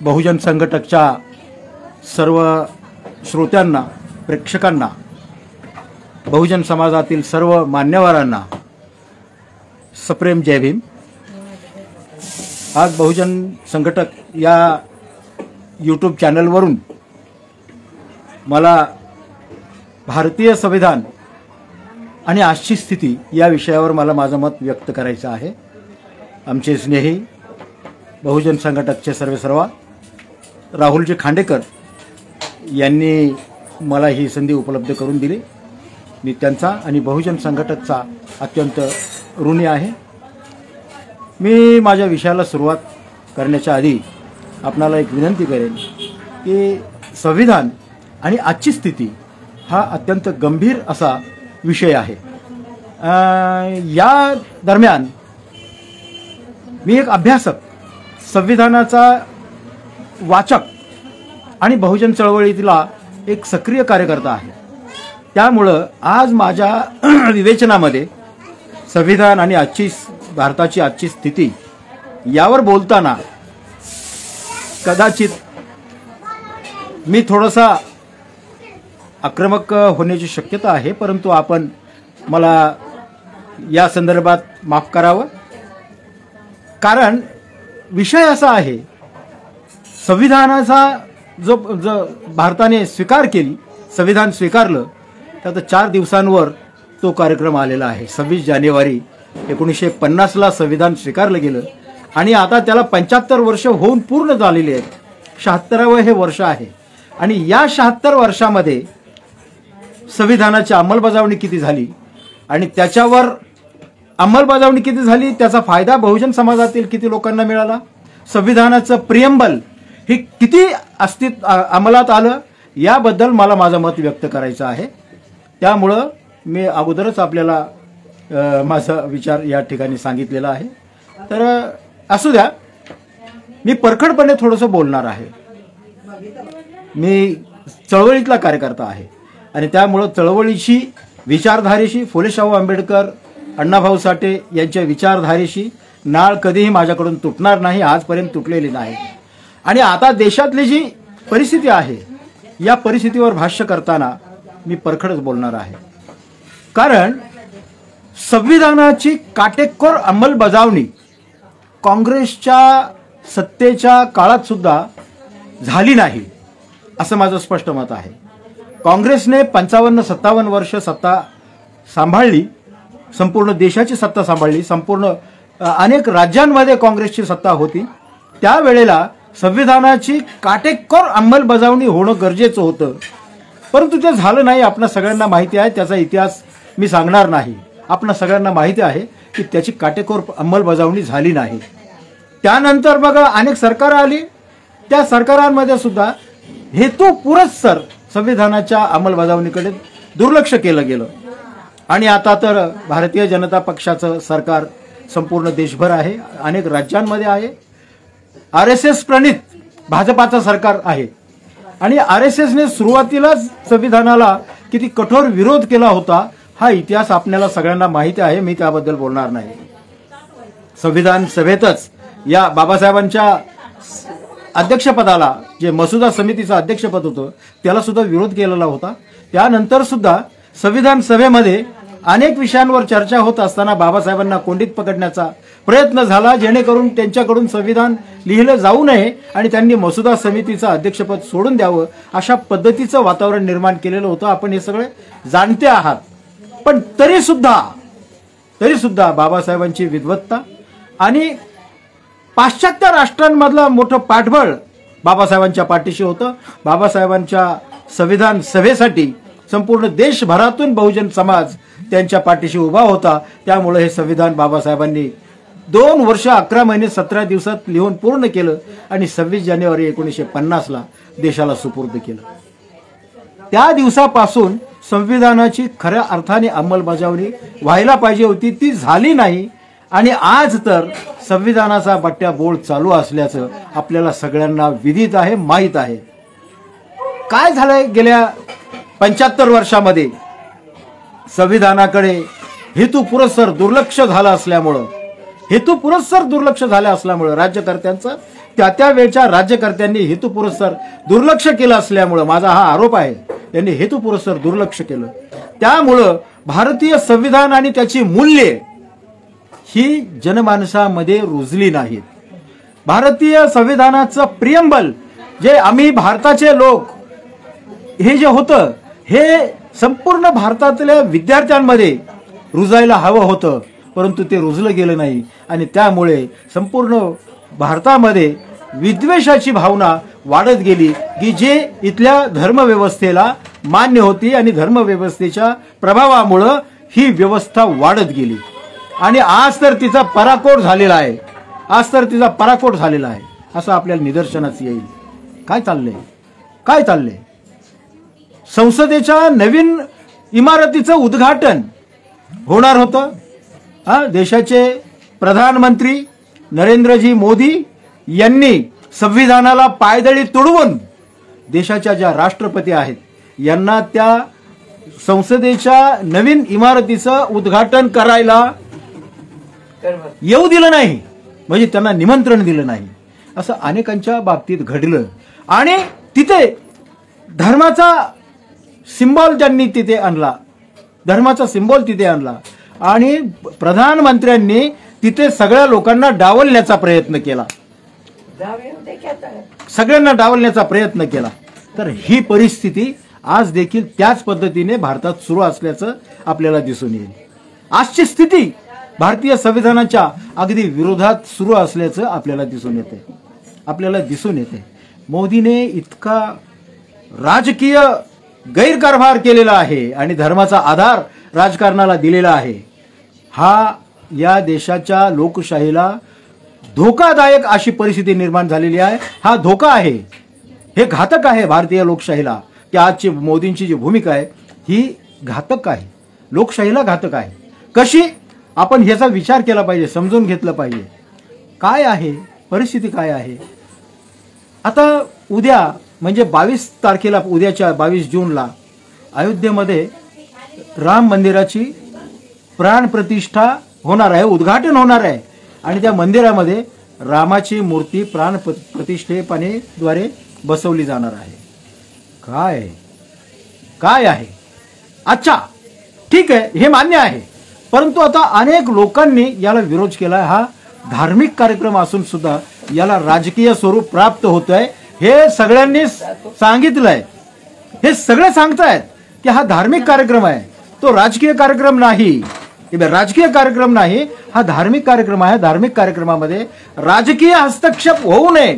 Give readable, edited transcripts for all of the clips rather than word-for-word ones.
बहुजन संघटकच्या सर्व श्रोत्यांना, प्रेक्षकांना, बहुजन समाजातील सर्व मान्यवरांना सप्रेम जय भीम। आज बहुजन संघटक या यूट्यूब चॅनलवरून मला भारतीय संविधान आणि आजची स्थिती या विषयावर मला माझं मत व्यक्त करायचं आहे। आमचे स्नेही बहुजन संघटकचे सर्वेसर्वा राहुलजी खांडेकर यांनी मला ही संधी उपलब्ध करून दिली। मी त्यांचा आणि बहुजन संघटकचा अत्यंत ऋणी आहे। मी माझ्या विषयाला सुरुवात करण्याच्या आधी आपणाला एक विनंती करेन की संविधान आणि आजची स्थिती हा अत्यंत गंभीर असा विषय आहे। या दरम्यान मी एक अभ्यासक, संविधानाचा वाचक आणि बहुजन चळवळीतला एक सक्रिय कार्यकर्ता आहे। त्यामुळं आज माझ्या विवेचनामध्ये संविधान आणि भारताची आजची स्थिती यावर बोलताना कदाचित मी थोडासा आक्रमक होण्याची शक्यता आहे, परंतु आपण मला या संदर्भात माफ करावं। कारण विषय असा आहे, संविधानाचा जो भारताने स्वीकार केली, संविधान स्वीकारलं, तर 4 दिवसांवर तो कार्यक्रम आलेला आहे। 26 जानेवारी 1950ला संविधान स्वीकारलं गेलं आणि आता त्याला 75 वर्ष होऊन पूर्ण झालेली आहेत। 76वं हे वर्ष आहे आणि या 76 वर्षामध्ये संविधानाची अंमलबजावणी किती झाली आणि त्याच्यावर अंमलबजावणी किती झाली, त्याचा फायदा बहुजन समाजातील किती लोकांना मिळाला, संविधानाचं प्रिएम्बल हे किती अंमलात आलं, याबद्दल मला माझं मत व्यक्त करायचं आहे। त्यामुळं मी अगोदरच आपल्याला माझा विचार या ठिकाणी सांगितलेला आहे। तर असू द्या, मी परखडपणे थोडंसं बोलणार आहे। मी चळवळीतला कार्यकर्ता आहे आणि त्यामुळं चळवळीशी, विचारधारेशी, फुले शाहू आंबेडकर, अण्णाभाऊ साठे यांच्या विचारधारेशी नाळ कधीही माझ्याकडून तुटणार नाही, आजपर्यंत तुटलेली नाही। आणि आता देशातली जी परिस्थिती आहे, या परिस्थितीवर भाष्य करताना मी परखडच बोलणार आहे। कारण संविधानाची काटेकोर अंमलबजावणी काँग्रेसच्या सत्तेच्या काळात सुद्धा झाली नाही, असं माझं स्पष्ट मत आहे। काँग्रेसने 55-57 वर्ष सत्ता सांभाळली, संपूर्ण देशाची सत्ता सांभाळली, संपूर्ण अनेक राज्यांमध्ये काँग्रेसची सत्ता होती। त्यावेळेला संविधानाची काटेकोर अंमलबजावणी होणं गरजेचं होतं, परंतु ते झालं नाही। आपल्या सगळ्यांना माहिती आहे, त्याचा इतिहास मी सांगणार नाही। आपल्या सगळ्यांना माहिती आहे की त्याची काटेकोर अंमलबजावणी झाली नाही। त्यानंतर मग अनेक सरकार आली, त्या सरकारांमध्ये सुद्धा हेतुपुरस्सर संविधानाच्या अंमलबजावणीकडे दुर्लक्ष केलं गेलं आणि आता तर भारतीय जनता पक्षाचं सरकार संपूर्ण देशभर आहे, अनेक राज्यांमध्ये आहे। RSS प्रणित भाजपाचं सरकार आहे आणि RSSने सुरुवातीलाच संविधानाला किती कठोर विरोध केला होता, हा इतिहास आपल्याला सगळ्यांना माहिती आहे। मी त्याबद्दल बोलणार नाही। संविधान सभेतच या बाबासाहेबांच्या अध्यक्षपदाला, जे मसुदा समितीचं अध्यक्षपद होतं, त्याला सुद्धा विरोध केलेला होता। त्यानंतर सुद्धा संविधान सभेमध्ये अनेक विषयांवर चर्चा होत असताना बाबासाहेबांना कोंडीत पकडण्याचा प्रयत्न झाला, जेणेकरून त्यांच्याकडून संविधान लिहिलं जाऊ नये आणि त्यांनी मसुदा समितीचं अध्यक्षपद सोडून द्यावं, अशा पद्धतीचं वातावरण निर्माण केलेलं होतं। आपण हे सगळे जाणते आहात। पण तरी सुद्धा बाबासाहेबांची विद्वत्ता आणि पाश्चात्य राष्ट्रांमधलं मोठं पाठबळ बाबासाहेबांच्या पाठीशी होतं। बाबासाहेबांच्या संविधान सभेसाठी संपूर्ण देशभरातून बहुजन समाज त्यांच्या पाठीशी उभा होता। त्यामुळे हे संविधान बाबासाहेबांनी 2 वर्ष 11 महिने 17 दिवसात लिहून पूर्ण केलं आणि 26 जानेवारी 1950ला देशाला सुपूर्द केलं। त्या दिवसापासून संविधानाची खऱ्या अर्थाने अंमलबजावणी व्हायला पाहिजे होती, ती झाली नाही आणि आज तर संविधानाचा बट्ट्याबोळ चालू असल्याचं आपल्याला सगळ्यांना विदित आहे, माहीत आहे। काय झालंय गेल्या 75 वर्षामध्ये संविधानाकडे हेतुपुरस्सर दुर्लक्ष झालं असल्यामुळं हेतुपुरस्सर दुर्लक्ष झालं असल्यामुळे राज्यकर्त्यांचं त्या वेळच्या राज्यकर्त्यांनी हेतुपुरस्सर दुर्लक्ष केलं असल्यामुळे माझा हा आरोप आहे, त्यांनी हेतुपुरस्सर दुर्लक्ष केलं. त्यामुळं भारतीय संविधान आणि त्याची मूल्ये ही जनमानसामध्ये रुजली नाहीत. भारतीय संविधानाचं प्रियंबल जे आम्ही भारताचे लोक हे जे होतं हे संपूर्ण भारतातल्या विद्यार्थ्यांमध्ये रुजायला हवं होतं, परंतु ते रुजलं गेलं नाही आणि त्यामुळे संपूर्ण भारतामध्ये विद्वेषाची भावना वाढत गेली की जे इथल्या धर्मव्यवस्थेला मान्य होती आणि धर्मव्यवस्थेच्या प्रभावामुळं ही व्यवस्था वाढत गेली आणि आज तर तिचा पराकोट झालेला आहे. असं आपल्याला निदर्शनास येईल. काय चाललंय? संसदेच्या नवीन इमारतीचं उद्घाटन होणार होतं. देशाचे प्रधानमंत्री नरेंद्रजी मोदी यांनी संविधानाला पायदळी तुडवून देशाच्या ज्या राष्ट्रपती आहेत यांना त्या संसदेच्या नवीन इमारतीचं उद्घाटन करायला येऊ दिलं नाही, म्हणजे त्यांना निमंत्रण दिलं नाही. असं अनेकांच्या बाबतीत घडलं आणि तिथे धर्माचा सिंबॉल तिथे आणला आणि प्रधानमंत्र्यांनी तिथे सगळ्या लोकांना डावलण्याचा प्रयत्न केला, तर ही परिस्थिती आज देखील त्याच पद्धतीने भारतात सुरू असल्याचं आपल्याला दिसून येईल. आजची स्थिती भारतीय संविधानाच्या अगदी विरोधात सुरू असल्याचं आपल्याला दिसून येते. मोदीने इतका राजकीय गैरकारभार केलेला आहे आणि धर्माचा आधार राजकारणाला दिलेला आहे. हा या देशाच्या लोकशाहीला धोकादायक अशी परिस्थिती निर्माण झालेली आहे. हा धोका आहे, हे घातक आहे भारतीय लोकशाहीला. की आजची मोदींची जी भूमिका आहे ही घातक आहे, लोकशाहीला घातक आहे. कशी आपण ह्याचा विचार केला पाहिजे, समजून घेतलं पाहिजे. काय आहे परिस्थिती, काय आहे. आता उद्या म्हणजे 22 तारखेला, उद्याच्या 22 जूनला अयोध्येमध्ये राम मंदिराची प्राण प्रतिष्ठा होणार आहे, उद्घाटन होणार आहे आणि त्या मंदिरामध्ये रामाची मूर्ती प्राण प्रतिष्ठेपणेद्वारे बसवली जाणार आहे. काय आहे. अच्छा ठीक आहे, हे मान्य आहे, परंतु आता अनेक लोकांनी याला विरोध केला. हा धार्मिक कार्यक्रम असून सुद्धा याला राजकीय स्वरूप प्राप्त होत आहे हे सगळ्यांनी सांगितलंय. हे सगळे सांगतायत की हा धार्मिक कार्यक्रम आहे, तो राजकीय कार्यक्रम नाही. हा धार्मिक कार्यक्रम आहे. धार्मिक कार्यक्रमामध्ये राजकीय हस्तक्षेप होऊ नये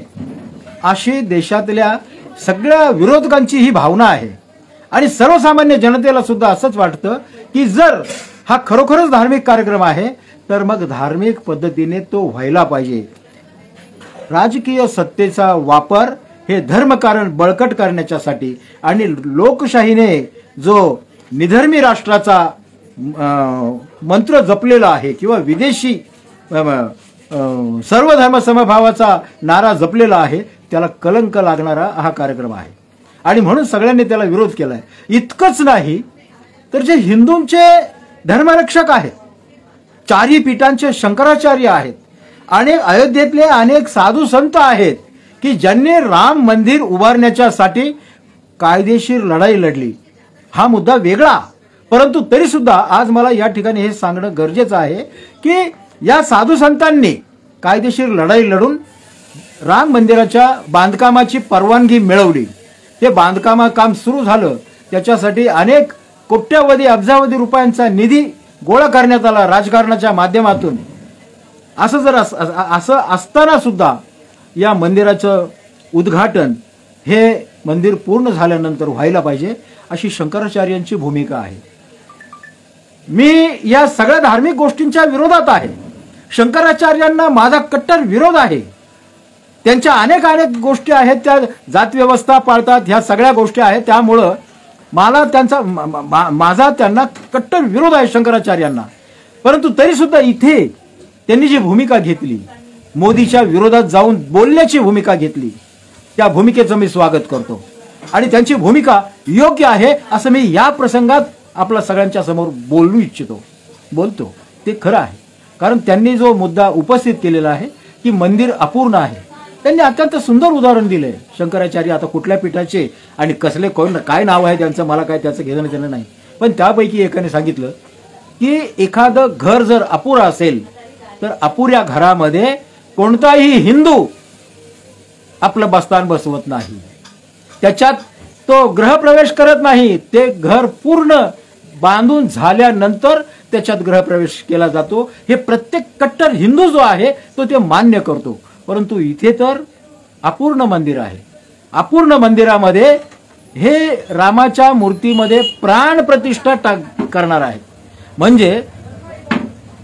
अशी देशातल्या सगळ्या विरोधकांची ही भावना आहे आणि सर्वसामान्य जनतेला सुद्धा असंच वाटतं की जर हा खरोखरच धार्मिक कार्यक्रम आहे तर मग धार्मिक पद्धतीने तो व्हायला पाहिजे. राजकीय सत्तेचा वापर हे धर्मकारण बळकट करण्याच्यासाठी आणि लोकशाहीने जो निधर्मी राष्ट्राचा मंत्र जपलेला आहे किंवा विदेशी सर्व धर्म समभावाचा नारा जपलेला आहे त्याला कलंक लागणारा हा कार्यक्रम आहे आणि म्हणून सगळ्यांनी त्याला विरोध केलाय. इतकंच नाही तर जे हिंदूंचे धर्मरक्षक आहेत, चारी पीठांचे शंकराचार्य आहेत, अनेक अयोध्येतले अनेक साधू संत आहेत की ज्यांनी राम मंदिर उभारण्याच्यासाठी कायदेशीर लढाई लढली. हा मुद्दा वेगळा, परंतु तरी सुद्धा आज मला या ठिकाणी हे सांगणं गरजेचं आहे की या साधू संतांनी कायदेशीर लढाई लढून राम मंदिराच्या बांधकामाची परवानगी मिळवली. ते काम सुरू झालं, त्याच्यासाठी अनेक कोट्यावधी अब्जावधी रुपयांचा निधी गोळा करण्यात आला राजकारणाच्या माध्यमातून. असं असताना सुद्धा या मंदिराचं उद्घाटन हे मंदिर पूर्ण झाल्यानंतर व्हायला पाहिजे अशी शंकराचार्यांची भूमिका आहे. मी या सगळ्या धार्मिक गोष्टींच्या विरोधात आहे. शंकराचार्यांना माझा कट्टर विरोध आहे. त्यांच्या अनेक गोष्टी आहेत, त्या जात व्यवस्था पाळतात, ह्या सगळ्या गोष्टी आहेत. त्यामुळं मला माझा त्यांना कट्टर विरोध आहे शंकराचार्यांना. परंतु तरी सुद्धा इथे त्यांनी जी भूमिका घेतली, मोदीच्या विरोधात जाऊन बोलण्याची भूमिका घेतली, त्या भूमिकेचं मी स्वागत करतो आणि त्यांची भूमिका योग्य आहे असं मी या प्रसंगात आपल्या सगळ्यांच्या समोर बोलू इच्छितो. बोलतो ते खरं आहे. कारण त्यांनी जो मुद्दा उपस्थित केलेला आहे की मंदिर अपूर्ण आहे, त्यांनी अत्यंत सुंदर उदाहरण दिलंय. शंकराचार्य आता कुठल्या पीठाचे आणि कसले कोण काय नाव आहे त्यांचं, मला काय त्याचं घेणं देणं नाही, पण त्यापैकी एकाने सांगितलं की एखादं घर जर अपुरं असेल तर अपुऱ्या घरामध्ये कोणताही हिंदू आपलं बस्तान बसवत नाही, त्याच्यात तो गृहप्रवेश करत नाही. ते घर पूर्ण बांधून झाल्यानंतर त्याच्यात गृहप्रवेश केला जातो. हे प्रत्येक कट्टर हिंदू जो आहे तो ते मान्य करतो. परंतु इथे तर अपूर्ण मंदिर आहे. अपूर्ण मंदिरामध्ये हे रामाच्या मूर्तीमध्ये प्राण प्रतिष्ठा करणार आहे. म्हणजे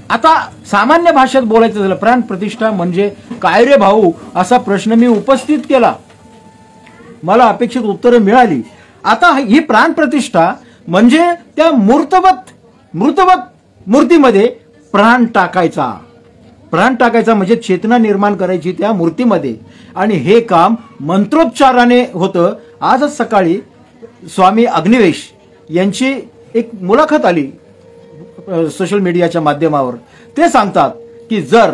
आता सामान्य भाषेत बोलायचं झालं, प्राण प्रतिष्ठा म्हणजे काय रे भाऊ, असा प्रश्न मी उपस्थित केला. मला अपेक्षित उत्तरं मिळाली. आता ही प्राण प्रतिष्ठा म्हणजे त्या मृतवत मूर्तीमध्ये प्राण टाकायचा म्हणजे चेतना निर्माण करायची त्या मूर्तीमध्ये. आणि हे काम मंत्रोच्चाराने होतं. आजच सकाळी स्वामी अग्निवेश यांची एक मुलाखत आली सोशल मीडियाच्या माध्यमावर. ते सांगतात की जर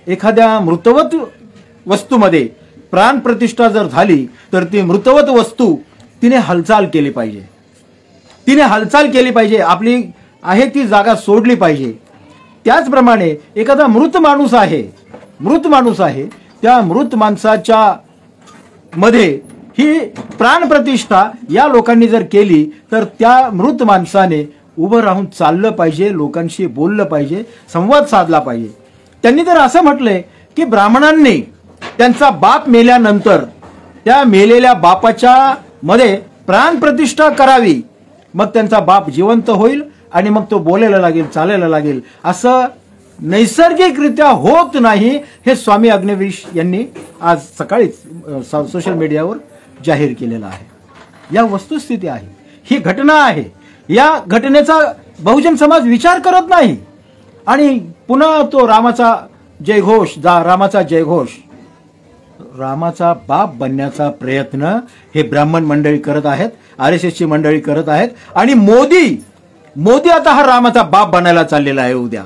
एखाद्या मृतवत वस्तूमध्ये प्राण प्रतिष्ठा जर झाली तर ती मृतवत वस्तू तिने हालचाल केली पाहिजे, आपली आहे ती जागा सोडली पाहिजे. त्याचप्रमाणे एखादा मृत माणूस आहे, त्या मृत माणसाच्या मध्ये ही प्राण प्रतिष्ठा या लोकांनी जर केली तर त्या मृत माणसाने उभं राहून चाललं पाहिजे, लोकांशी बोललं पाहिजे, संवाद साधला पाहिजे. त्यांनी तर असं म्हटलंय की ब्राह्मणांनी त्यांचा बाप मेल्यानंतर त्या मेलेल्या बापाच्या मध्ये प्राण प्रतिष्ठा करावी, मग त्यांचा बाप जिवंत होईल आणि मग तो बोलायला लागेल, चालायला लागेल. असं नैसर्गिकरित्या होत नाही, हे स्वामी अग्निवेश यांनी आज सकाळीच सोशल मीडियावर जाहीर केलेलं आहे. या वस्तुस्थिती आहे, ही घटना आहे. या घटनेचा बहुजन समाज विचार करत नाही. आणि पुन्हा तो रामाचा जयघोष, रामाचा बाप बनण्याचा प्रयत्न हे ब्राह्मण मंडळी करत आहेत, RSSची मंडळी करत आहेत. आणि मोदी आता हा रामाचा बाप बनायला चाललेला आहे उद्या.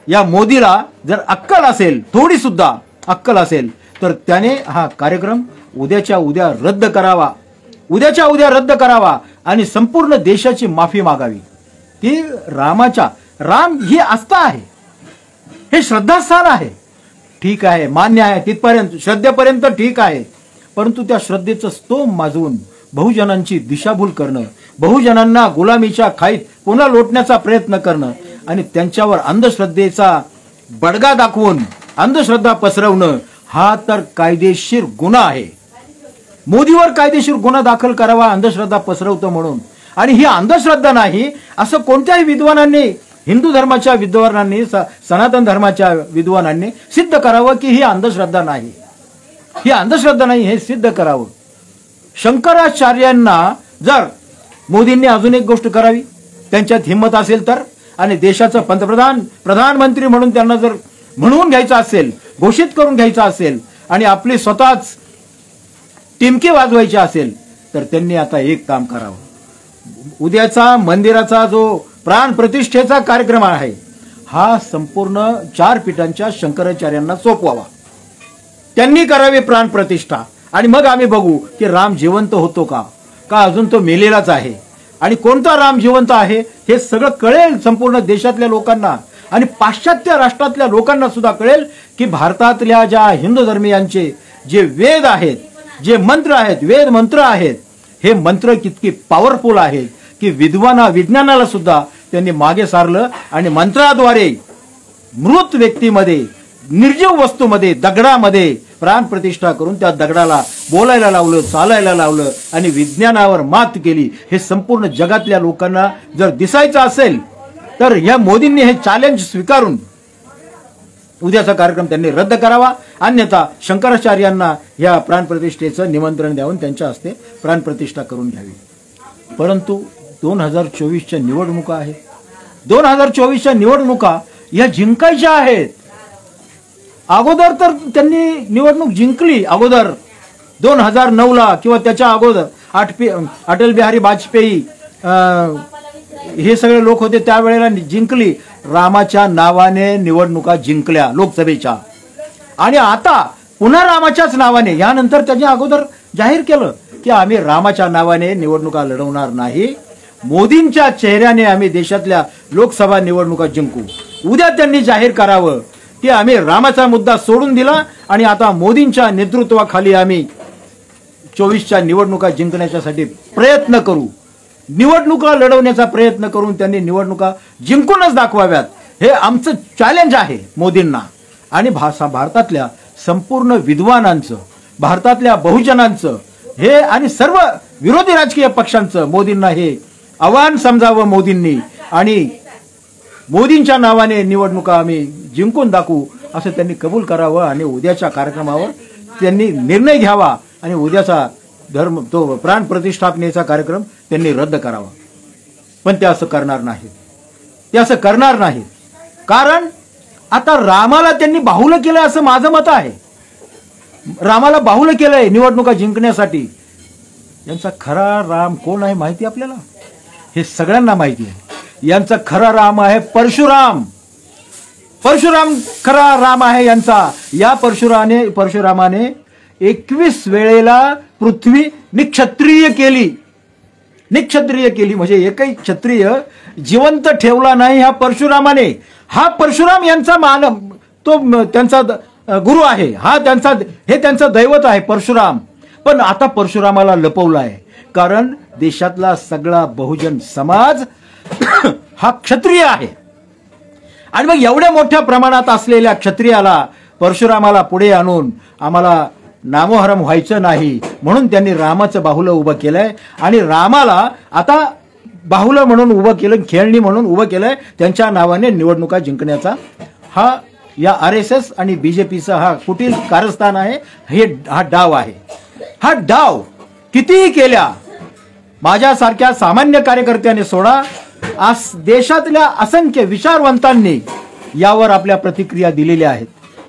या मोदीला जर अक्कल असेल, थोडी सुद्धा अक्कल असेल, तर त्याने हा कार्यक्रम उद्याच्या उद्या रद्द करावा आणि संपूर्ण देशाची माफी मागावी. की राम ही आस्था आहे, हे श्रद्धास्थान आहे. ठीक आहे, मान्य आहे, तिथपर्यंत श्रद्धेपर्यंत ठीक आहे. परंतु त्या श्रद्धेचं स्तोम माजवून बहुजनांची दिशाभूल करणं, बहुजनांना गुलामीच्या खाईत पुन्हा लोटण्याचा प्रयत्न करणं आणि त्यांच्यावर अंधश्रद्धेचा बडगा दाखवून अंधश्रद्धा पसरवणं हा तर कायदेशीर गुन्हा आहे. मोदीवर कायदेशीर गुन्हा दाखल करावा अंधश्रद्धा पसरवतो म्हणून. आणि ही अंधश्रद्धा नाही असं कोणत्याही विद्वानांनी, हिंदू धर्माच्या विद्वानांनी, सनातन धर्माच्या विद्वानांनी सिद्ध करावं की ही अंधश्रद्धा नाही, हे सिद्ध करावं. शंकराचार्यांना जर मोदींनी अजून एक गोष्ट करावी, त्यांच्यात हिंमत असेल तर, आणि देशाचं प्रधानमंत्री म्हणून त्यांना जर म्हणून घ्यायचं असेल, घोषित करून घ्यायचं असेल आणि आपली स्वतःच टिमकी वाजवायची असेल तर त्यांनी आता एक काम करावं. उद्याचा मंदिराचा जो प्राण प्रतिष्ठेचा कार्यक्रम आहे हा संपूर्ण 4 पीठांच्या शंकराचार्यांना सोपवावा. त्यांनी करावी प्राण प्रतिष्ठा आणि मग आम्ही बघू की राम जिवंत होतो का अजून तो मेलेलाच आहे. आणि कोणता राम जिवंत आहे हे सगळं कळेल संपूर्ण देशातल्या लोकांना आणि पाश्चात्य राष्ट्रातल्या लोकांना सुद्धा कळेल की भारतातल्या ज्या हिंदू धर्मीयांचे जे वेद आहेत, जे मंत्र आहेत, वेद मंत्र आहेत, हे मंत्र किती पॉवरफुल आहेत की विज्ञानाला सुद्धा त्यांनी मागे सारलं आणि मंत्राद्वारे मृत व्यक्तीमध्ये, निर्जीव वस्तूमध्ये, दगडामध्ये प्राण प्रतिष्ठा करून त्या दगडाला बोलायला लावलं, चालायला लावलं आणि विज्ञानावर मात केली. हे संपूर्ण जगातल्या लोकांना जर दिसायचं असेल तर या मोदींनी हे चॅलेंज स्वीकारून उद्याचा कार्यक्रम त्यांनी रद्द करावा. अन्यथा शंकराचार्यांना या प्राणप्रतिष्ठेचं निमंत्रण द्यावून त्यांच्या हस्ते प्राणप्रतिष्ठा करून घ्यावी. परंतु 2024च्या निवडणुका आहेत. 2024च्या निवडणुका या जिंकायच्या आहेत. अगोदर तर त्यांनी निवडणूक जिंकली, अगोदर 2009ला किंवा त्याच्या अगोदर अटल बिहारी वाजपेयी हे सगळे लोक होते त्यावेळेला जिंकली. रामाच्या नावाने निवडणुका जिंकल्या लोकसभेच्या, आणि आता पुन्हा रामाच्याच नावाने, यानंतर त्यांनी अगोदर जाहीर केलं की आम्ही रामाच्या नावाने निवडणुका लढवणार नाही, मोदींच्या चेहऱ्याने आम्ही देशातल्या लोकसभा निवडणुका जिंकू. उद्या त्यांनी जाहीर करावं की आम्ही रामाचा मुद्दा सोडून दिला आणि आता मोदींच्या नेतृत्वाखाली आम्ही 24च्या निवडणुका जिंकण्यासाठी प्रयत्न करू, निवडणुका लढवण्याचा प्रयत्न करून त्यांनी निवडणुका जिंकूनच दाखवाव्यात. हे आमचं चॅलेंज आहे मोदींना. आणि भारतातल्या संपूर्ण विद्वानांचं, भारतातल्या बहुजनांचं हे आणि सर्व विरोधी राजकीय पक्षांचं मोदींना हे आव्हान समजावं मोदींनी, आणि मोदींच्या नावाने निवडणुका आम्ही जिंकून दाखवू असं त्यांनी कबूल करावं. आणि उद्याच्या कार्यक्रमावर त्यांनी निर्णय घ्यावा आणि उद्याचा तो प्राण प्रतिष्ठापनेचा कार्यक्रम त्यांनी रद्द करावा. पण ते असं करणार नाहीत, ते असं करणार नाहीत. कारण आता रामाला त्यांनी बाहुलं केलंय असं माझं मत आहे. रामाला बाहुलं केलंय निवडणुका जिंकण्यासाठी. यांचा खरा राम कोण आहे माहिती आपल्याला? हे सगळ्यांना माहिती आहे. यांचा खरा राम आहे परशुराम. परशुराम खरा राम आहे यांचा. या परशुरामाने 21 वेळेला पृथ्वी निक्षत्रिय केली. निक्षत्रिय केली म्हणजे एकही क्षत्रिय जिवंत ठेवला नाही ह्या परशुरामाने. हा परशुराम यांचा तो त्यांचा गुरु आहे, हे त्यांचं दैवत आहे परशुराम. पण आता परशुरामाला लपवलं आहे, कारण देशातला सगळा बहुजन समाज हा क्षत्रिय आहे. आणि मग एवढ्या मोठ्या प्रमाणात असलेल्या क्षत्रियाला, परशुरामाला पुढे आणून आम्हाला नामोहरम व्हायचं नाही म्हणून त्यांनी रामाचं बाहुलं उभं केलंय. आणि रामाला आता बाहुलं म्हणून उभं केलं, खेळणी म्हणून उभं केलंय. त्यांच्या नावाने निवडणुका जिंकण्याचा हा या RSS आणि BJPचा हा कुटील कारस्थान आहे. हा डाव आहे. हा डाव कितीही केल्या माझ्यासारख्या सामान्य कार्यकर्त्याने सोडा, आज देशातल्या असंख्य विचारवंतांनी यावर आपल्या प्रतिक्रिया दिलेल्या आहेत.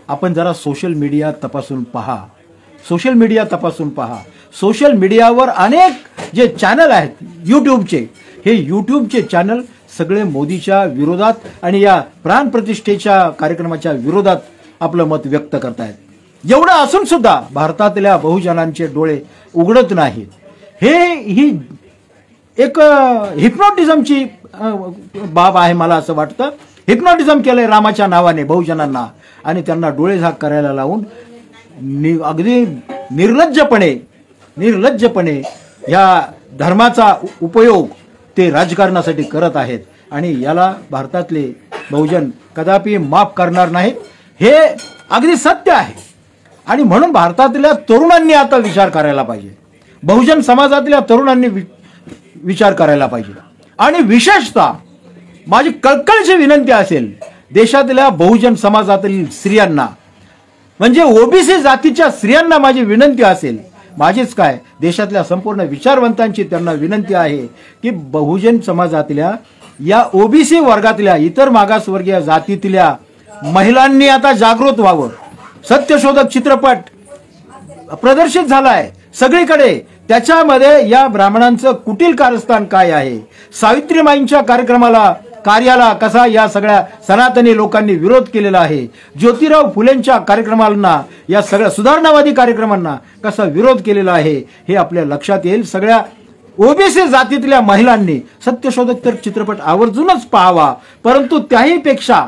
आपण जरा सोशल मीडिया तपासून पहा. सोशल मीडिया तपासून पहा. सोशल मीडियावर अनेक जे चॅनल आहेत यूट्यूबचे, हे यूट्यूबचे चॅनल सगळे मोदीच्या विरोधात आणि या प्राणप्रतिष्ठेच्या कार्यक्रमाच्या विरोधात आपलं मत व्यक्त करतायत. एवढं असून सुद्धा भारतातल्या बहुजनांचे डोळे उघडत नाहीत. ही एक हिप्नॉटिझमची बाब आहे मला असं वाटतं. हिप्नॉटिझम केलंय रामाच्या नावाने बहुजनांना आणि त्यांना डोळे झाक करायला लावून अगदी निर्लज्जपणे या धर्माचा उपयोग ते राजकारणासाठी करत आहेत. आणि याला भारतातले बहुजन कदापि माफ करणार नाहीत. हे अगदी सत्य आहे. आणि म्हणून भारतातल्या तरुणांनी आता विचार करायला पाहिजे. बहुजन समाजातल्या तरुणांनी विचार करायला पाहिजे. आणि विशेषतः माझी कळकळीची विनंती असेल देशातल्या बहुजन समाजातील स्त्रियांना, म्हणजे OBC जातीच्या स्त्रियांना माझी विनंती असेल, माझीच काय देशातल्या संपूर्ण विचारवंतांची त्यांना विनंती आहे की बहुजन समाजातल्या या OBC वर्गातल्या इतर मागासवर्गीय जातीतल्या महिलांनी आता जागृत व्हावं. सत्यशोधक चित्रपट प्रदर्शित झालाय सगळीकडे. त्याच्यामध्ये या ब्राह्मणांचं कुटील कारस्थान काय आहे, सावित्रीमाईंच्या कार्याला कसा या सगळ्या सनातनी लोकांनी विरोध केलेला आहे, ज्योतिराव फुलेंच्या कार्यक्रमांना, या सगळ्या सुधारणावादी कार्यक्रमांना कसा विरोध केलेला आहे हे आपल्या लक्षात येईल. सगळ्या OBC जातीतल्या महिलांनी सत्यशोधक तर चित्रपट आवर्जूनच पाहावा. परंतु त्याही पेक्षा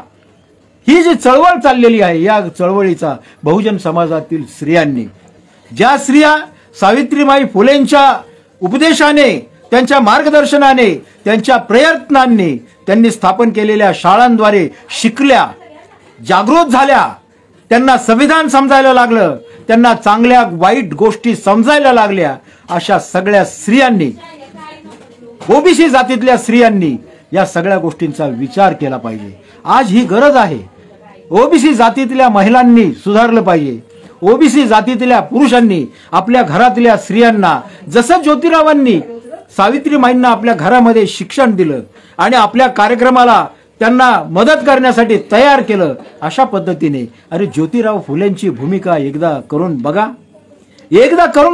ही जी चळवळ चाललेली आहे या चळवळीचा बहुजन समाजातील स्त्रियांनी, ज्या स्त्रिया सावित्रीमाई फुलेंच्या उपदेशाने, त्यांच्या मार्गदर्शनाने, त्यांच्या प्रयत्नांनी त्यांनी स्थापन केलेल्या शाळांद्वारे शिकल्या, जागृत झाल्या, त्यांना संविधान समजायला लागलं, त्यांना चांगल्या वाईट गोष्टी समजायला लागल्या, अशा सगळ्या स्त्रियांनी, OBC जातीतल्या स्त्रियांनी या सगळ्या गोष्टींचा विचार केला पाहिजे. आज ही गरज आहे. OBC जातीतल्या महिलांनी सुधारलं पाहिजे. OBC जातीतल्या पुरुषांनी आपल्या घरातल्या स्त्रियांना, जसं ज्योतिरावांनी सावित्रीमाईंना आपल्या घरामध्ये शिक्षण दिलं आणि आपल्या कार्यक्रमाला त्यांना मदत करण्यासाठी तयार केलं, अशा पद्धतीने अरे ज्योतिराव फुलेंची भूमिका एकदा करून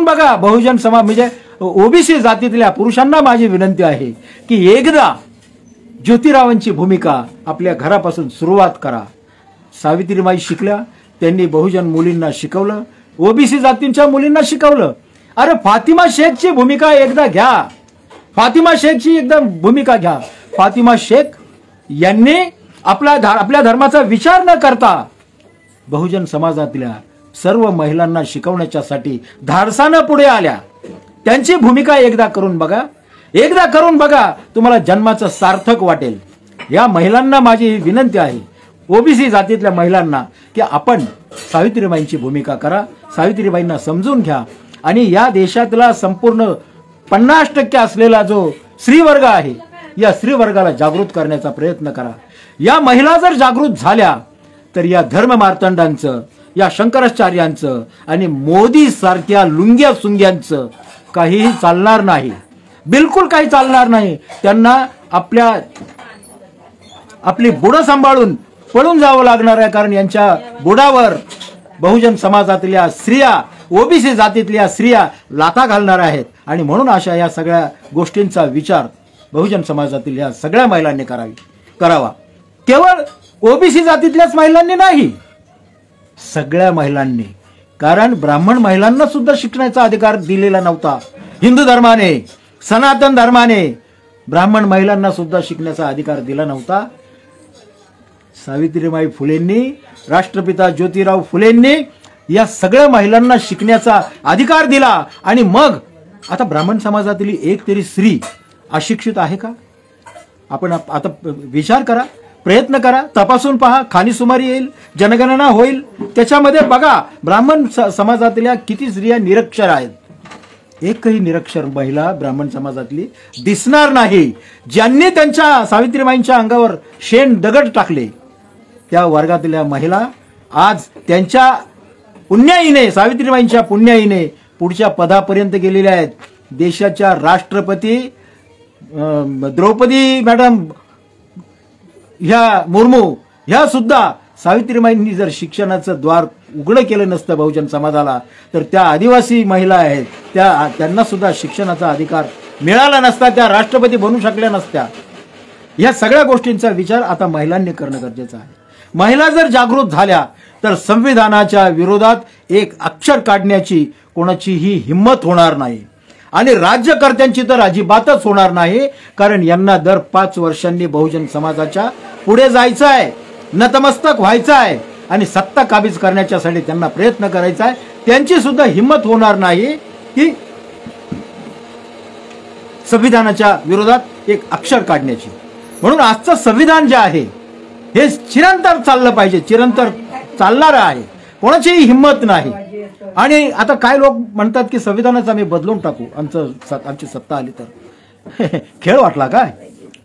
बघा. बहुजन समाज म्हणजे OBC जातीतल्या पुरुषांना माझी विनंती आहे की एकदा ज्योतिरावांची भूमिका आपल्या घरापासून सुरुवात करा. सावित्रीबाई शिकल्या, त्यांनी बहुजन मुलींना शिकवलं, ओबीसी जातींच्या मुलींना शिकवलं. अरे फातिमा शेखची भूमिका एकदा घ्या, फातिमा शेखची एकदा भूमिका घ्या. फातिमा शेख यांनी आपल्या धर्माचा विचार न करता बहुजन समाजातल्या सर्व महिलांना शिकवण्याच्यासाठी धाडसानं पुढे आल्या. त्यांची भूमिका एकदा करून बघा, एकदा करून बघा, तुम्हाला जन्माचं सार्थक वाटेल. या महिलांना माझी विनंती आहे, ओबीसी जातीतल्या महिलांना, की आपण सावित्रीबाईंची भूमिका करा, सावित्रीबाईंना समजून घ्या आणि या देशातला संपूर्ण 50% असलेला जो स्त्रीवर्ग आहे, या स्त्रीवर्गाला जागृत करण्याचा प्रयत्न करा. या महिला जर जागृत झाल्या तर या धर्ममार्तंडांचं, या शंकराचार्यांचं आणि मोदी सारख्या लुंग्या सुंग्यांचं काहीही चालणार नाही, बिलकुल काही चालणार नाही. त्यांना आपली बुडं सांभाळून पळून जावं लागणार आहे, कारण यांच्या बुडावर बहुजन समाजातल्या स्त्रिया, ओबीसी जातीतल्या स्त्रिया लाथा घालणार आहेत. आणि म्हणून अशा या सगळ्या गोष्टींचा विचार बहुजन समाजातील या सगळ्या महिलांनी करावा. केवळ ओबीसी जातीतल्याच महिलांनी नाही, सगळ्या महिलांनी. कारण ब्राह्मण महिलांना सुद्धा शिकण्याचा अधिकार दिलेला नव्हता. हिंदू धर्माने, सनातन धर्माने ब्राह्मण महिलांना सुद्धा शिकण्याचा अधिकार दिला नव्हता. सावित्रीबाई फुलेंनी, राष्ट्रपिता ज्योतिराव फुलेंनी या सगळ्या महिलांना शिकण्याचा अधिकार दिला. आणि मग आता ब्राह्मण समाजातील एक तरी स्त्री अशिक्षित आहे का? आपण आता विचार करा, प्रयत्न करा, तपासून पहा, खानीसुमारी येईल, जनगणना होईल, त्याच्यामध्ये बघा ब्राह्मण समाजातल्या किती स्त्रिया निरक्षर आहेत. एकही निरक्षर महिला ब्राह्मण समाजातली दिसणार नाही. ज्यांनी त्यांच्या सावित्रीबाईंच्या अंगावर शेण दगड टाकले त्या वर्गातल्या महिला आज त्यांच्या पुण्याईने, सावित्रीबाईंच्या पुण्याईने पुढच्या पदापर्यंत गेलेल्या आहेत. देशाच्या राष्ट्रपती द्रौपदी मॅडम ह्या मुर्मू ह्या सुद्धा सावित्रीबाईंनी जर शिक्षणाचं द्वार उघडं केलं नसतं बहुजन समाजाला, तर त्या आदिवासी महिला आहेत त्यांना सुद्धा शिक्षणाचा अधिकार मिळाला नसता, त्या राष्ट्रपती बनू शकल्या नसत्या. या सगळ्या गोष्टींचा विचार आता महिलांनी करणं गरजेचं आहे. महिला जर जागृत झाल्या तर संविधानाच्या विरोधात एक अक्षर काढण्याची कोणाचीही हिंमत होणार नाही आणि राज्यकर्त्यांची तर अजिबातच होणार नाही. कारण यांना दर 5 वर्षांनी बहुजन समाजाच्या पुढे जायचं आहे, नतमस्तक व्हायचं आहे आणि सत्ता काबीज करण्याच्यासाठी त्यांना प्रयत्न करायचा आहे. त्यांची सुद्धा हिंमत होणार नाही की संविधानाच्या विरोधात एक अक्षर काढण्याची. म्हणून आजचं संविधान जे आहे हे चिरंतर चाललं पाहिजे, चिरंतर चालणार आहे, कोणाचीही हिंमत नाही. आणि आता काय लोक म्हणतात की संविधानाचं आम्ही बदलून टाकू आमची सत्ता आली तर. खेळ वाटला काय?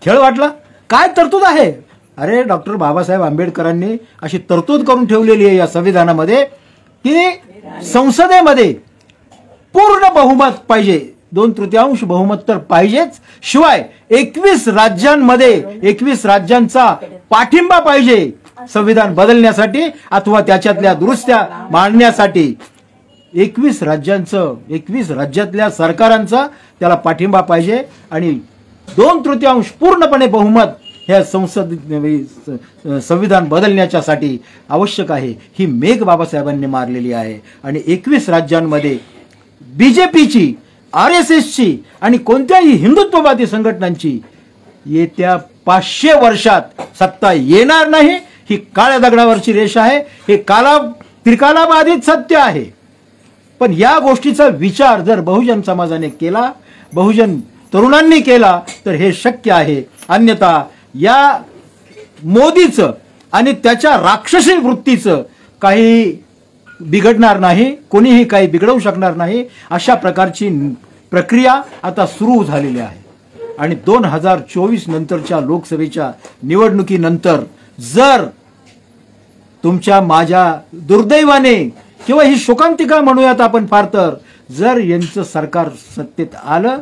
खेळ वाटला? काय तरतूद आहे? अरे डॉक्टर बाबासाहेब आंबेडकरांनी अशी तरतूद करून ठेवलेली आहे या संविधानामध्ये की संसदेमध्ये पूर्ण बहुमत पाहिजे, 2/3 बहुमत तर पाहिजेच, शिवाय 21 राज्यांमध्ये 21 राज्यांचा पाठिंबा पाहिजे संविधान बदलण्यासाठी अथवा त्याच्यातल्या दुरुस्त्या मांडण्यासाठी. 21 राज्यातल्या सरकारांचा त्याला पाठिंबा पाहिजे आणि 2/3 पूर्णपणे बहुमत ह्या संविधान बदलण्याच्यासाठी आवश्यक आहे. ही मेघ बाबासाहेबांनी मारलेली आहे. आणि 21 राज्यांमध्ये बीजेपीची, RSSची आणि कोणत्याही हिंदुत्ववादी संघटनांची येत्या 500 वर्षात सत्ता येणार नाही. ही काळ्या दगडावरची रेष आहे, हे त्रिकालाबाधित सत्य आहे. पण या गोष्टीचा विचार जर बहुजन समाजाने केला, बहुजन तरुणांनी केला तर हे शक्य आहे. अन्यथा या मोदीचं आणि त्याच्या राक्षसी वृत्तीचं काही बिघडणार नाही, कोणीही काही बिघडवू शकणार नाही. अशा प्रकारची प्रक्रिया आता सुरू झालेली आहे. आणि 2024 नंतरच्या लोकसभेच्या निवडणुकीनंतर जर तुमच्या माझ्या दुर्दैवाने किंवा ही शोकांतिका म्हणूयात आपण फार तर, जर यांचं सरकार सत्तेत आलं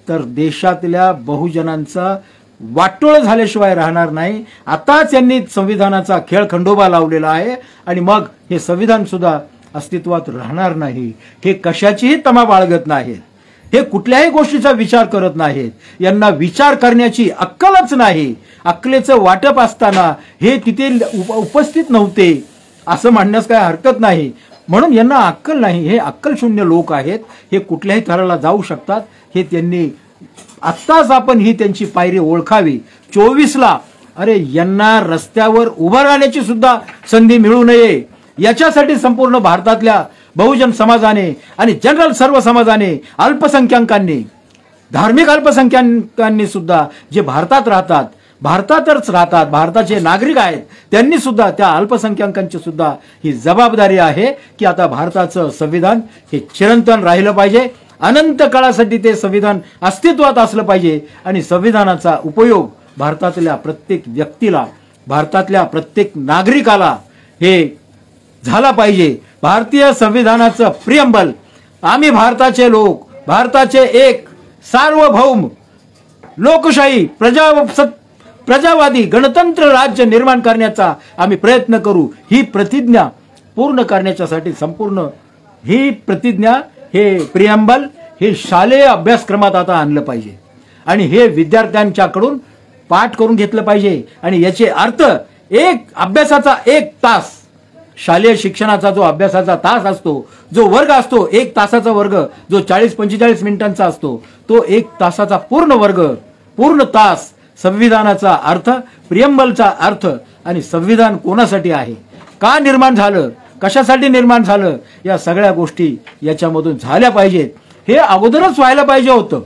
तर देशातल्या बहुजनांचा वाटोळ झाल्याशिवाय राहणार नाही. आताच यांनी संविधानाचा खेळ खंडोबा लावलेला आहे आणि मग हे संविधान सुद्धा अस्तित्वात राहणार नाही. हे कशाचीही तमा बाळगत नाहीत. हे कुठल्याही गोष्टीचा विचार करत नाहीत. यांना विचार करण्याची अक्कलच नाही. अक्कलेचं वाटप असताना हे तिथे उपस्थित नव्हते असं म्हणण्यास काय हरकत नाही. म्हणून यांना अक्कल नाही. हे अक्कलशून्य लोक आहेत. हे कुठल्याही थराला जाऊ शकतात. हे त्यांनी आत्ताच आपण ही त्यांची पायरी ओळखावी. 24ला अरे यांना रस्त्यावर उभं राहण्याची सुद्धा संधी मिळू नये याच्यासाठी संपूर्ण भारतातल्या बहुजन समाजाने आणि जनरल सर्व समाजाने, अल्पसंख्याकांनी, धार्मिक अल्पसंख्याकांनी सुद्धा जे भारतात राहतात, भारतातच राहतात, भारताचे नागरिक आहेत, त्यांनी सुद्धा त्या अल्पसंख्याकांची सुद्धा ही जबाबदारी आहे की आता भारताचं संविधान हे चिरंतन राहिलं पाहिजे. अनंत काळासाठी ते संविधान अस्तित्वात असलं पाहिजे आणि संविधानाचा उपयोग भारतातल्या प्रत्येक व्यक्तीला, भारतातल्या प्रत्येक नागरिकाला हे झाला पाहिजे. भारतीय संविधानाचं प्रियंबल, आम्ही भारताचे लोक, भारताचे एक सार्वभौम लोकशाही प्रजावादी गणतंत्र राज्य निर्माण करण्याचा आम्ही प्रयत्न करू. ही प्रतिज्ञा पूर्ण करण्यासाठी संपूर्ण ही प्रतिज्ञा, हे प्रियंबल हे शालेय अभ्यासक्रमात आता आणलं पाहिजे आणि हे विद्यार्थ्यांच्याकडून पाठ करून घेतलं पाहिजे. आणि याचे अर्थ एक अभ्यासाचा 1 तास, शालेय शिक्षणाचा जो अभ्यासाचा तास असतो, जो वर्ग असतो 1 तासाचा वर्ग, जो 40-45 मिनिटांचा असतो, तो 1 तासाचा पूर्ण वर्ग, पूर्ण तास संविधानाचा अर्थ, प्रियंबलचा अर्थ आणि संविधान कोणासाठी आहे, का निर्माण झालं, कशासाठी निर्माण झालं, या सगळ्या गोष्टी याच्यामधून झाल्या पाहिजेत. हे अगोदरच व्हायला पाहिजे होतं.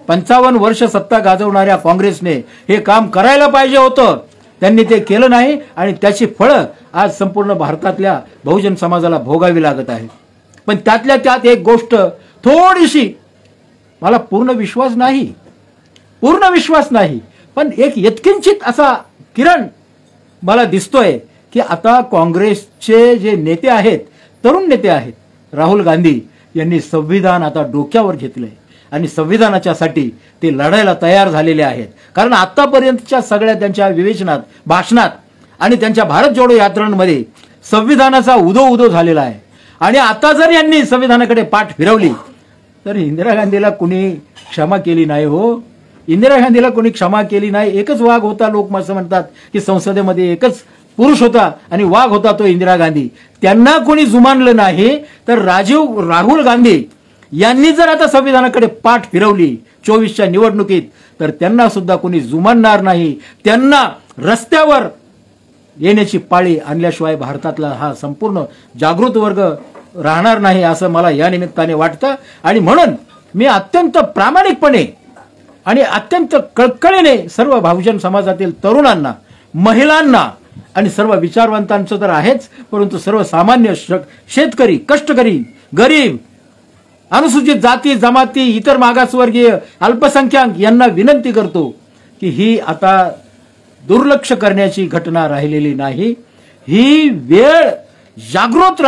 55 वर्ष सत्ता गाजवणाऱ्या काँग्रेसने हे काम करायला पाहिजे होतं. त्यांनी ते केलं नाही आणि त्याची फळं आज संपूर्ण भारतातल्या बहुजन समाजाला भोगावी लागत आहे. पण त्यातल्या त्यात एक गोष्ट थोडीशी, मला पूर्ण विश्वास नाही, पण एक यत्किंचित असा किरण मला दिसतोय की आता काँग्रेसचे जे नेते आहेत, तरुण नेते आहेत, राहुल गांधी यांनी संविधान आता डोक्यावर घेतलंय आणि संविधानाच्यासाठी ते लढायला तयार झालेले आहेत. कारण आतापर्यंतच्या सगळ्या त्यांच्या विवेचनात, भाषणात आणि त्यांच्या भारत जोडो यात्रांमध्ये संविधानाचा उदो झालेला आहे. आणि आता जर यांनी संविधानाकडे पाठ फिरवली तर इंदिरा गांधीला कुणी क्षमा केली नाही. हो, इंदिरा गांधीला कोणी क्षमा केली नाही. एकच वाघ होता, लोक असं म्हणतात की संसदेमध्ये एकच पुरुष होता आणि वाघ होता तो इंदिरा गांधी. त्यांना कोणी जुमानलं नाही. तर राहुल गांधी यांनी जर आता संविधानाकडे पाठ फिरवली 24च्या निवडणुकीत, तर त्यांना सुद्धा कोणी जुमानणार नाही. त्यांना रस्त्यावर येण्याची पाळी आणल्याशिवाय भारतातला हा संपूर्ण जागृत वर्ग राहणार नाही असं मला या निमित्ताने वाटतं. आणि म्हणून मी अत्यंत प्रामाणिकपणे आणि अत्यंत कळकळीने सर्व बहुजन समाजातील तरुणांना, महिलांना आणि सर्व विचारवंतांचं तर आहेच, परंतु सर्वसामान्य शेतकरी, कष्टकरी, गरीब, अनुसूचित जाती जमाती, इतर मागासवर्गीय, अल्पसंख्याक यांना विनंती करतो की ही आता दुर्लक्ष करण्याची घटना राहिलेली नाही. ही वेळ जागृत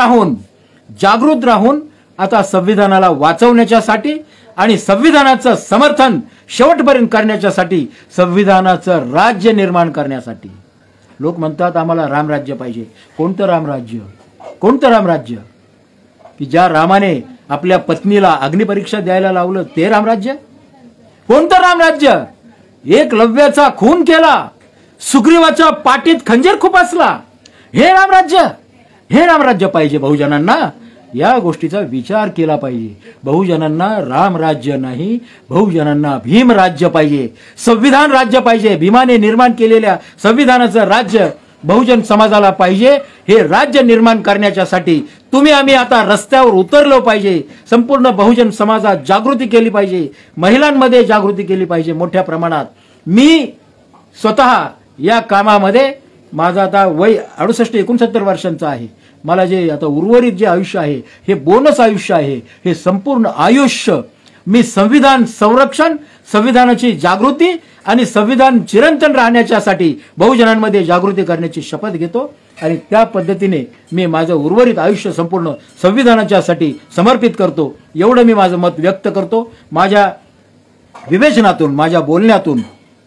राहून आता संविधानाला वाचवण्याच्यासाठी आणि संविधानाचं समर्थन शेवटपर्यंत करण्याच्यासाठी, संविधानाचं राज्य निर्माण करण्यासाठी. लोक म्हणतात आम्हाला रामराज्य पाहिजे. कोणतं रामराज्य? की ज्या रामाने आपल्या पत्नीला अग्निपरीक्षा द्यायला लावलं ते रामराज्य? कोणतं रामराज्य? एकलव्याचा खून केला, सुग्रीवाच्या पाठीत खंजीर खुपसला, हे रामराज्य पाहिजे बहुजनांना. या गोष्टीचा विचार केला पाहिजे. बहुजनांना रामराज्य नाही, बहुजनांना भीमराज्य पाहिजे, संविधान राज्य पाहिजे. भीमाने निर्माण केलेल्या संविधानाचं राज्य बहुजन समाजाला पाहिजे. हे राज्य निर्माण करण्यासाठी तुम्ही आम्ही आता रस्त्यावर उतरलो पाहिजे. संपूर्ण बहुजन समाजात जागृती केली पाहिजे, महिलांमध्ये जागृती केली पाहिजे मोठ्या प्रमाणात. मी स्वतः या कामामध्ये, माझं आता वय 68-69 वर्षांचं आहे. मला जे आता उर्वरित जे आयुष्य आहे हे बोनस आयुष्य आहे. हे संपूर्ण आयुष्य मी संविधान संरक्षण, संविधानाची जागृती आणि संविधान चिरंतन राहण्याच्यासाठी बहुजनांमध्ये जागृती करण्याची शपथ घेतो आणि त्या पद्धतीने मी माझं उर्वरित आयुष्य संपूर्ण संविधानाच्यासाठी समर्पित करतो. एवढं मी माझं मत व्यक्त करतो. माझ्या विवेचनातून, माझ्या बोलण्यातून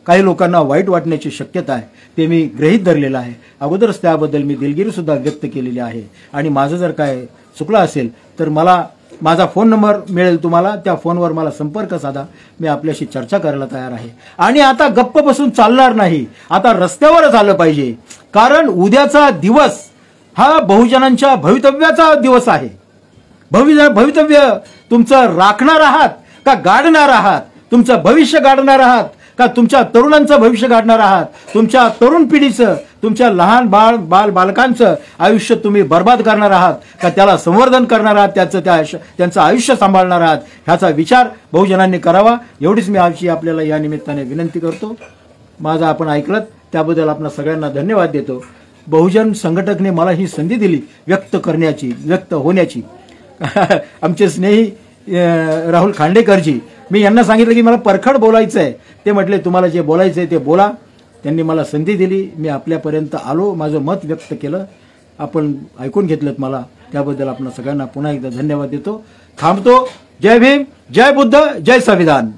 काही लोकांना वाईट वाटण्याची शक्यता आहे, ते मी गृहीत धरलेलं आहे. अगोदरच त्याबद्दल मी दिलगिरी सुद्धा व्यक्त केलेली आहे. आणि माझं जर काय चुकलं असेल तर मला माझा फोन नंबर मिळेल तुम्हाला, त्या फोनवर मला संपर्क साधा, मी आपल्याशी चर्चा करायला तयार आहे. आणि आता गप्प बसून चालणार नाही, आता रस्त्यावरच आलं पाहिजे. कारण उद्याचा दिवस हा बहुजनांच्या भवितव्याचा दिवस आहे. भवितव्य तुमचं राखणार आहात का गाडणार आहात? तुमचं भविष्य गाडणार आहात का तुमच्या तरुणांचं भविष्य गाडणार आहात? तुमच्या तरुण पिढीचं, तुमच्या लहान बालकांचं आयुष्य तुम्ही बर्बाद करणार आहात का त्याला संवर्धन करणार आहात, त्यांचं आयुष्य सांभाळणार आहात? ह्याचा विचार बहुजनांनी करावा, एवढीच मी आपल्याला या निमित्ताने विनंती करतो. माझं आपण ऐकलं त्याबद्दल आपण सगळ्यांना धन्यवाद देतो. बहुजन संघटकने मला ही संधी दिली व्यक्त होण्याची. आमचे स्नेही राहुल खांडेकरजी, मी यांना सांगितलं की मला परखड बोलायचं आहे. ते म्हटले तुम्हाला जे बोलायचं आहे ते बोला. त्यांनी मला संधी दिली, मी आपल्यापर्यंत आलो, माझं मत व्यक्त केलं, आपण ऐकून घेतलं मला, त्याबद्दल आपण सगळ्यांना पुन्हा एकदा धन्यवाद देतो. थांबतो. जय भीम, जय बुद्ध, जय संविधान.